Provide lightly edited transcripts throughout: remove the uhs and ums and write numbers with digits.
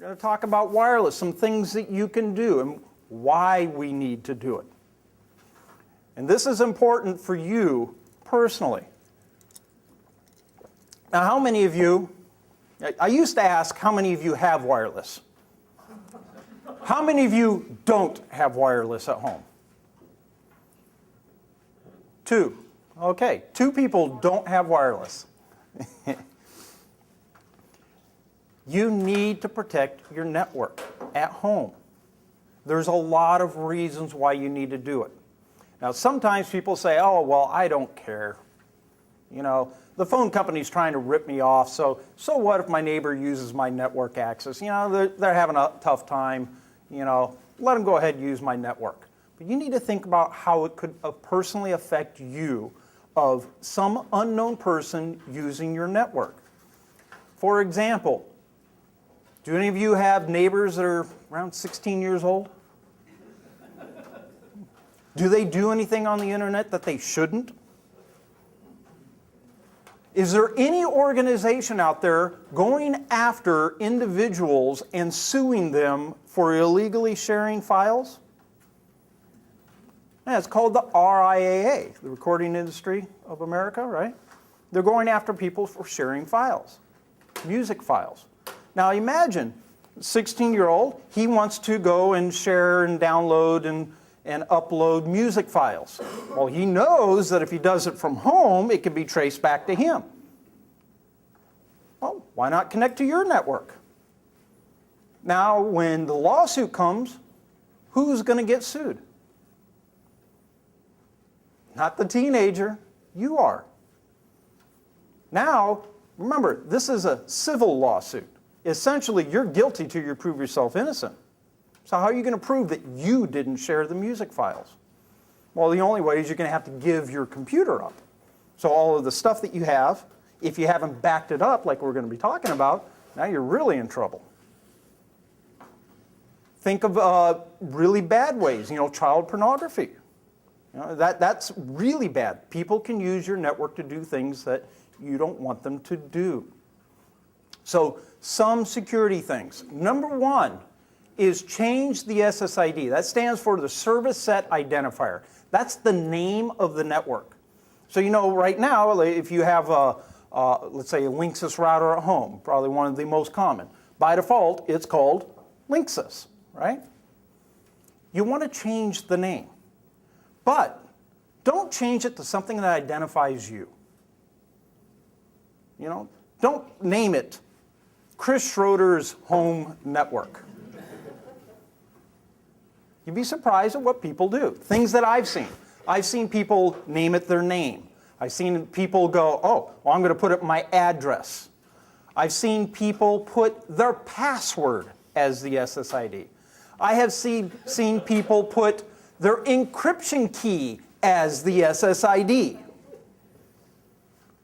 We're going to talk about wireless, some things that you can do and why we need to do it. And this is important for you personally. Now, how many of you, I used to ask how many of you have wireless? How many of you don't have wireless at home? 2. Okay, 2 people don't have wireless. You need to protect your network at home. There's a lot of reasons why you need to do it. Now, sometimes people say, oh, well, I don't care. You know, the phone company's trying to rip me off, so what if my neighbor uses my network access? You know, they're having a tough time. You know, let them go ahead and use my network. But you need to think about how it could personally affect you of some unknown person using your network. For example, do any of you have neighbors that are around 16 years old? Do they do anything on the internet that they shouldn't? Is there any organization out there going after individuals and suing them for illegally sharing files? Yeah, it's called the RIAA, the Recording Industry of America, right? They're going after people for sharing files, music files. Now imagine, 16-year-old, he wants to go and share and download and upload music files. Well, he knows that if he does it from home, it can be traced back to him. Well, why not connect to your network? Now, when the lawsuit comes, who's going to get sued? Not the teenager, you are. Now, remember, this is a civil lawsuit. Essentially, you're guilty till you prove yourself innocent. So how are you going to prove that you didn't share the music files? Well, the only way is you're going to have to give your computer up. So all of the stuff that you have, if you haven't backed it up like we're going to be talking about, now you're really in trouble. Think of really bad ways, you know, child pornography. You know, that's really bad. People can use your network to do things that you don't want them to do. So some security things. Number 1 is change the SSID. That stands for the Service Set Identifier. That's the name of the network. So you know right now, if you have let's say a Linksys router at home, probably one of the most common. By default, it's called Linksys, right? You want to change the name. But don't change it to something that identifies you. You know, don't name it Chris Schroeder's Home Network. You'd be surprised at what people do. Things that I've seen. I've seen people name it their name. I've seen people go, oh, well, I'm going to put it my address. I've seen people put their password as the SSID. I have seen people put their encryption key as the SSID.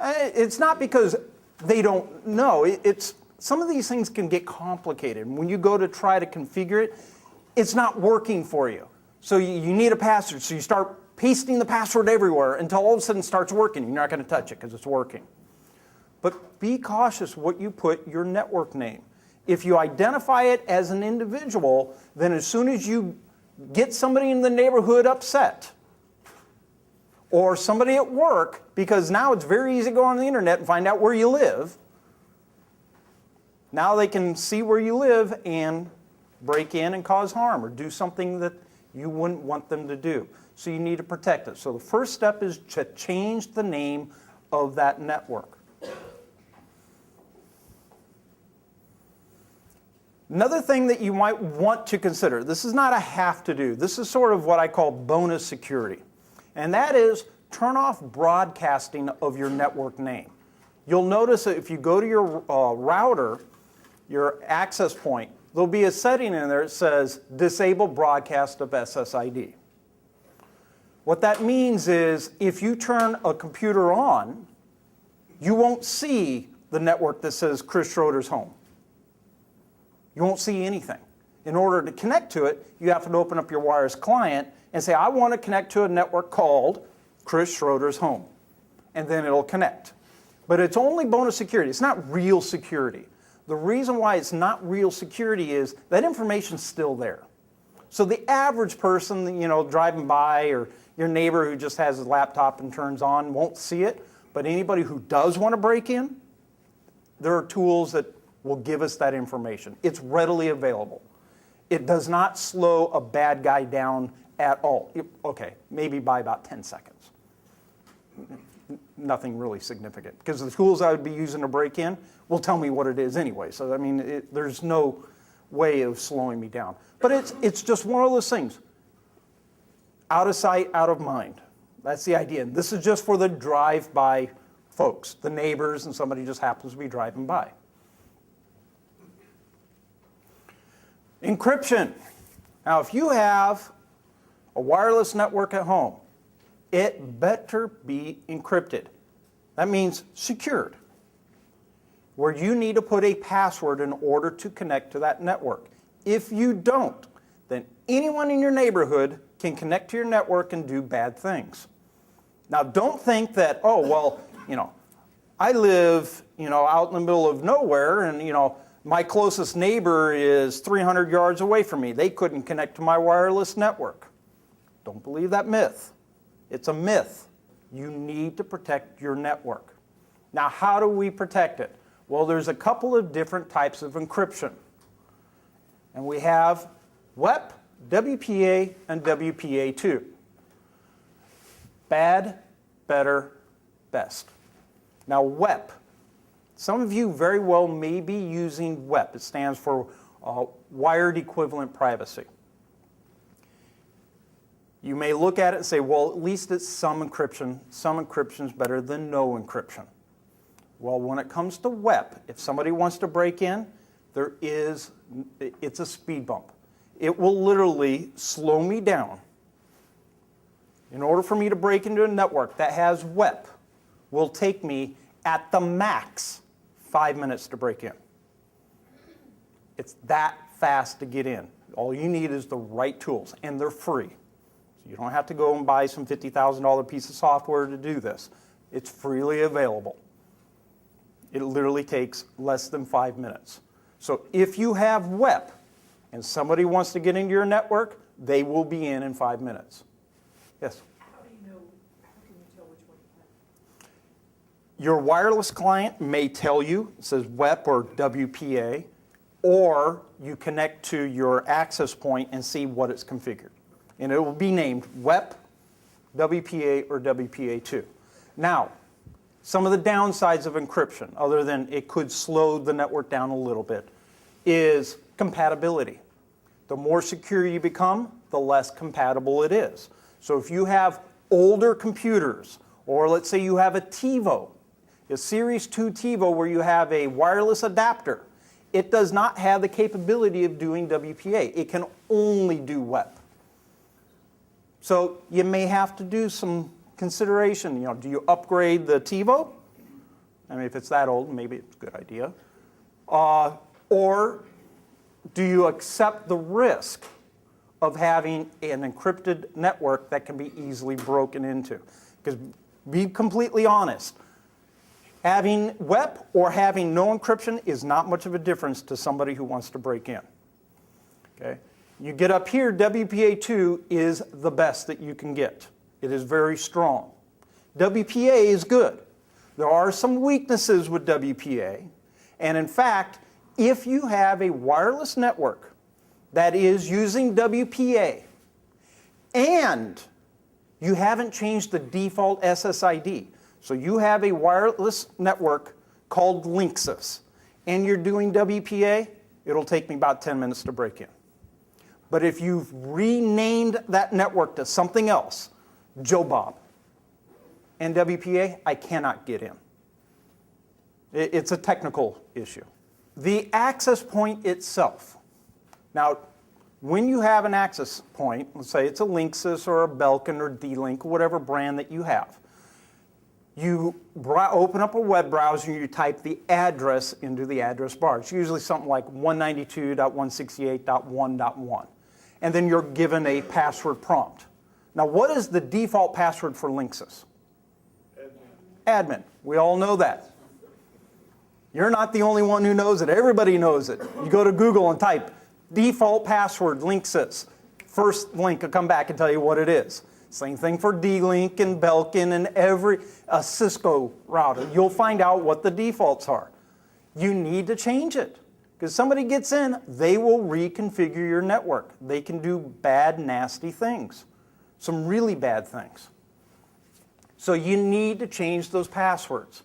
It's not because they don't know. It's some of these things can get complicated. When you go to try to configure it, it's not working for you. So you need a password. So you start pasting the password everywhere until all of a sudden it starts working. You're not going to touch it because it's working. But be cautious what you put your network name. If you identify it as an individual, then as soon as you get somebody in the neighborhood upset, or somebody at work, because now it's very easy to go on the internet and find out where you live. Now they can see where you live and break in and cause harm or do something that you wouldn't want them to do. So you need to protect it. So the first step is to change the name of that network. Another thing that you might want to consider, this is not a have to do, this is sort of what I call bonus security. And that is turn off broadcasting of your network name. You'll notice that if you go to your router, your access point, there'll be a setting in there that says disable broadcast of SSID. What that means is if you turn a computer on, you won't see the network that says Chris Schroeder's Home. You won't see anything. In order to connect to it, you have to open up your wireless client and say, I want to connect to a network called Chris Schroeder's Home. And then it'll connect. But it's only bonus security. It's not real security. The reason why it's not real security is that information's still there. So the average person, driving by, or your neighbor who just has his laptop and turns on won't see it. But anybody who does want to break in, there are tools that will give us that information. It's readily available. It does not slow a bad guy down at all. Okay, maybe by about 10 seconds. Nothing really significant. Because the tools I would be using to break in will tell me what it is anyway. So, I mean, there's no way of slowing me down. But it's just one of those things. Out of sight, out of mind. That's the idea. And this is just for the drive-by folks, the neighbors, and somebody just happens to be driving by. Encryption. Now, if you have a wireless network at home, it better be encrypted. That means secured, where you need to put a password in order to connect to that network. If you don't, then anyone in your neighborhood can connect to your network and do bad things. Now, don't think that, oh, well, I live, out in the middle of nowhere, and, my closest neighbor is 300 yards away from me. They couldn't connect to my wireless network. Don't believe that myth. It's a myth. You need to protect your network. Now, how do we protect it? Well, there's a couple of different types of encryption. And we have WEP, WPA, and WPA2. Bad, better, best. Now, WEP. Some of you very well may be using WEP. It stands for Wired Equivalent Privacy. You may look at it and say, well, at least it's some encryption. Some encryption is better than no encryption. Well, when it comes to WEP, if somebody wants to break in, it's a speed bump. It will literally slow me down. In order for me to break into a network that has WEP, will take me at the max 5 minutes to break in. It's that fast to get in. All you need is the right tools, and they're free. So you don't have to go and buy some $50,000 piece of software to do this. It's freely available. It literally takes less than 5 minutes. So if you have WEP and somebody wants to get into your network, they will be in 5 minutes. Yes? How can you tell which one you have? Your wireless client may tell you, it says WEP or WPA, or you connect to your access point and see what it's configured. And it will be named WEP, WPA, or WPA2. Now, some of the downsides of encryption, other than it could slow the network down a little bit, is compatibility. The more secure you become, the less compatible it is. So if you have older computers, or let's say you have a TiVo, a Series 2 TiVo where you have a wireless adapter, it does not have the capability of doing WPA. It can only do WEP. So you may have to do some consideration. Do you upgrade the TiVo? I mean, if it's that old, maybe it's a good idea. Or do you accept the risk of having an encrypted network that can be easily broken into? Because be completely honest, having WEP or having no encryption is not much of a difference to somebody who wants to break in. Okay? You get up here, WPA2 is the best that you can get. It is very strong. WPA is good. There are some weaknesses with WPA. And in fact, if you have a wireless network that is using WPA and you haven't changed the default SSID, so you have a wireless network called Linksys, and you're doing WPA, it'll take me about 10 minutes to break in. But if you've renamed that network to something else, Joe Bob, and WPA, I cannot get in. It's a technical issue. The access point itself. Now, when you have an access point, let's say it's a Linksys or a Belkin or D-Link, whatever brand that you have, you open up a web browser and you type the address into the address bar. It's usually something like 192.168.1.1. And then you're given a password prompt. Now, what is the default password for Linksys? Admin. We all know that. You're not the only one who knows it. Everybody knows it. You go to Google and type default password Linksys. First link will come back and tell you what it is. Same thing for D-Link and Belkin and every Cisco router. You'll find out what the defaults are. You need to change it. Because somebody gets in, they will reconfigure your network. They can do bad, nasty things. Some really bad things. So you need to change those passwords.